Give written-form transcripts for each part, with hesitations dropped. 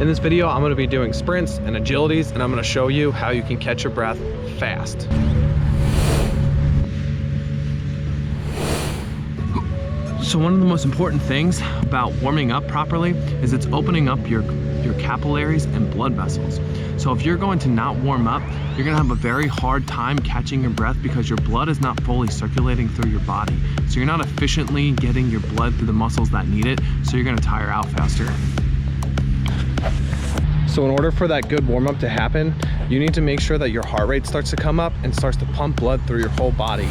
In this video, I'm gonna be doing sprints and agilities, and I'm gonna show you how you can catch your breath fast. So one of the most important things about warming up properly is it's opening up your capillaries and blood vessels. So if you're going to not warm up, you're gonna have a very hard time catching your breath because your blood is not fully circulating through your body. So you're not efficiently getting your blood through the muscles that need it, so you're gonna tire out faster. So in order for that good warm up to happen, you need to make sure that your heart rate starts to come up and starts to pump blood through your whole body.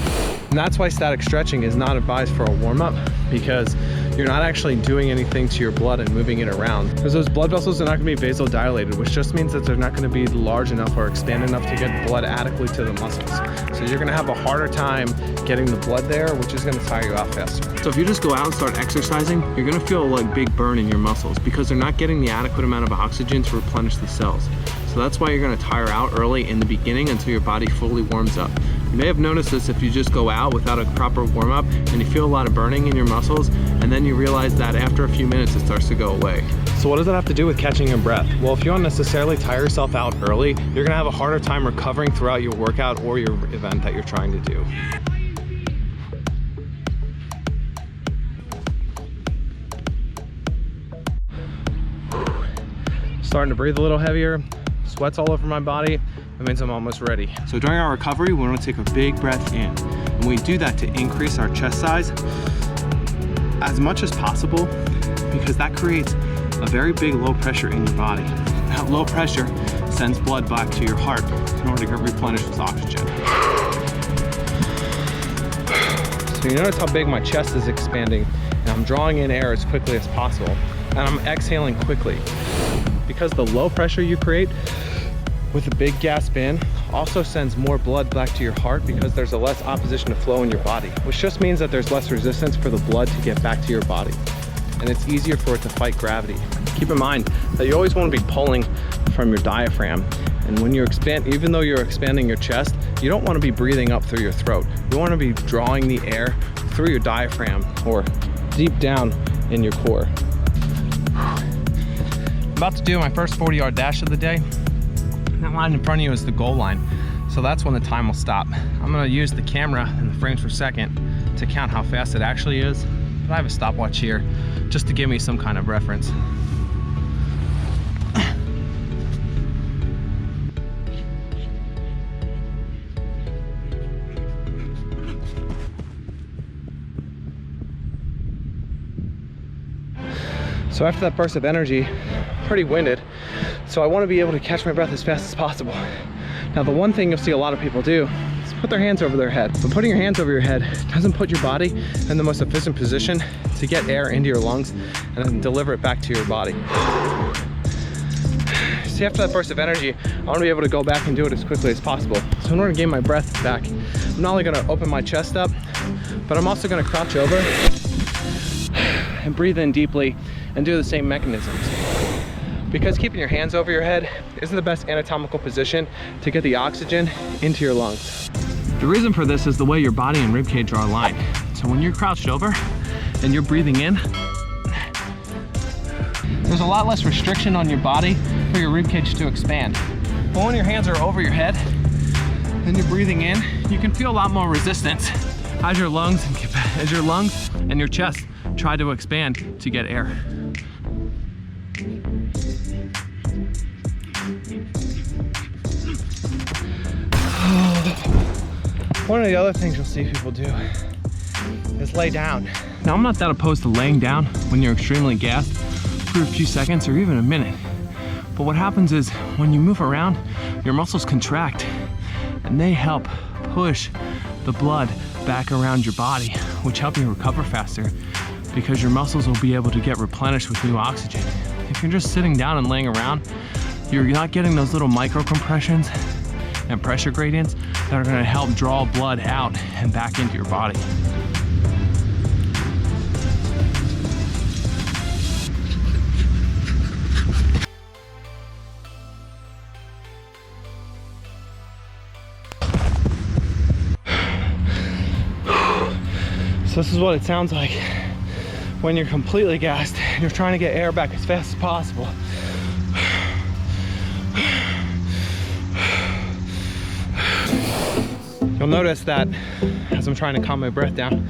And that's why static stretching is not advised for a warm up, because you're not actually doing anything to your blood and moving it around. Because those blood vessels are not gonna be vasodilated, which just means that they're not gonna be large enough or expand enough to get blood adequately to the muscles. So you're gonna have a harder time getting the blood there, which is gonna tire you out faster. So if you just go out and start exercising, you're gonna feel like big burn in your muscles because they're not getting the adequate amount of oxygen to replenish the cells. So that's why you're gonna tire out early in the beginning until your body fully warms up. You may have noticed this if you just go out without a proper warm up and you feel a lot of burning in your muscles, and then you realize that after a few minutes it starts to go away. So what does that have to do with catching your breath? Well, if you don't necessarily tire yourself out early, you're gonna have a harder time recovering throughout your workout or your event that you're trying to do. Starting to breathe a little heavier, sweat's all over my body. That means I'm almost ready. So during our recovery, we want to take a big breath in. And we do that to increase our chest size as much as possible, because that creates a very big low pressure in your body. That low pressure sends blood back to your heart in order to get replenished with oxygen. So you notice how big my chest is expanding, and I'm drawing in air as quickly as possible, and I'm exhaling quickly. Because the low pressure you create with a big gasp in also sends more blood back to your heart, because there's a less opposition to flow in your body, which just means that there's less resistance for the blood to get back to your body, and it's easier for it to fight gravity. Keep in mind that you always want to be pulling from your diaphragm, and when you expand, even though you're expanding your chest, you don't want to be breathing up through your throat. You want to be drawing the air through your diaphragm or deep down in your core. I'm about to do my first 40-yard dash of the day. That line in front of you is the goal line, so that's when the time will stop. I'm going to use the camera and the frames per second to count how fast it actually is, but I have a stopwatch here just to give me some kind of reference. So after that burst of energy, I'm pretty winded, so I want to be able to catch my breath as fast as possible. Now the one thing you'll see a lot of people do is put their hands over their head. But putting your hands over your head doesn't put your body in the most efficient position to get air into your lungs and then deliver it back to your body. See, after that burst of energy, I want to be able to go back and do it as quickly as possible. So in order to gain my breath back, I'm not only going to open my chest up, but I'm also going to crouch over and breathe in deeply and do the same mechanisms. Because keeping your hands over your head isn't the best anatomical position to get the oxygen into your lungs. The reason for this is the way your body and ribcage are aligned. So when you're crouched over and you're breathing in, there's a lot less restriction on your body for your ribcage to expand. But when your hands are over your head and you're breathing in, you can feel a lot more resistance as your lungs and your chest try to expand to get air. One of the other things you'll see people do is lay down. Now, I'm not that opposed to laying down when you're extremely gassed for a few seconds or even a minute. But what happens is when you move around, your muscles contract and they help push the blood back around your body, which help you recover faster because your muscles will be able to get replenished with new oxygen. If you're just sitting down and laying around, you're not getting those little micro compressions and pressure gradients that are going to help draw blood out and back into your body. So this is what it sounds like when you're completely gassed and you're trying to get air back as fast as possible. You'll notice that as I'm trying to calm my breath down,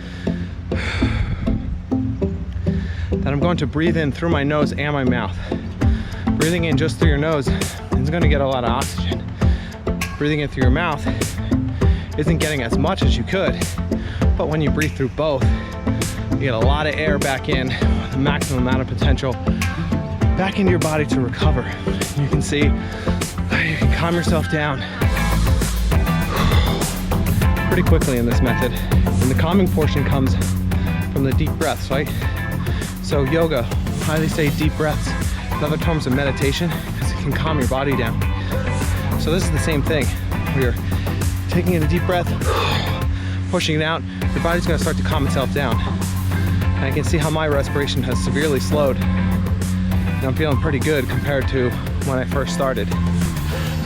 that I'm going to breathe in through my nose and my mouth. Breathing in just through your nose is going to get a lot of oxygen. Breathing in through your mouth isn't getting as much as you could, but when you breathe through both, you get a lot of air back in, the maximum amount of potential back into your body to recover. You can see, you can calm yourself down pretty quickly in this method. And the calming portion comes from the deep breaths, right? So yoga, highly say deep breaths, and other forms of meditation, because it can calm your body down. So this is the same thing. We're taking in a deep breath, pushing it out, your body's gonna start to calm itself down. And I can see how my respiration has severely slowed. And I'm feeling pretty good compared to when I first started.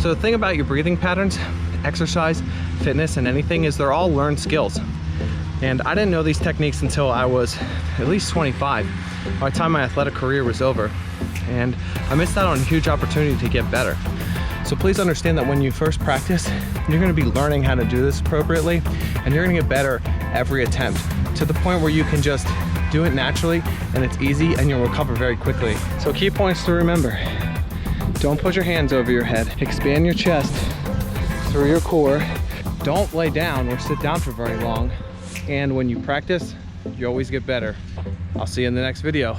So the thing about your breathing patterns, exercise, fitness, and anything is they're all learned skills. And I didn't know these techniques until I was at least 25, by the time my athletic career was over. And I missed out on a huge opportunity to get better. So please understand that when you first practice, you're gonna be learning how to do this appropriately, and you're gonna get better every attempt, to the point where you can just do it naturally, and it's easy, and you'll recover very quickly. So key points to remember: don't put your hands over your head, expand your chest through your core, don't lay down or sit down for very long, and when you practice, you always get better. I'll see you in the next video.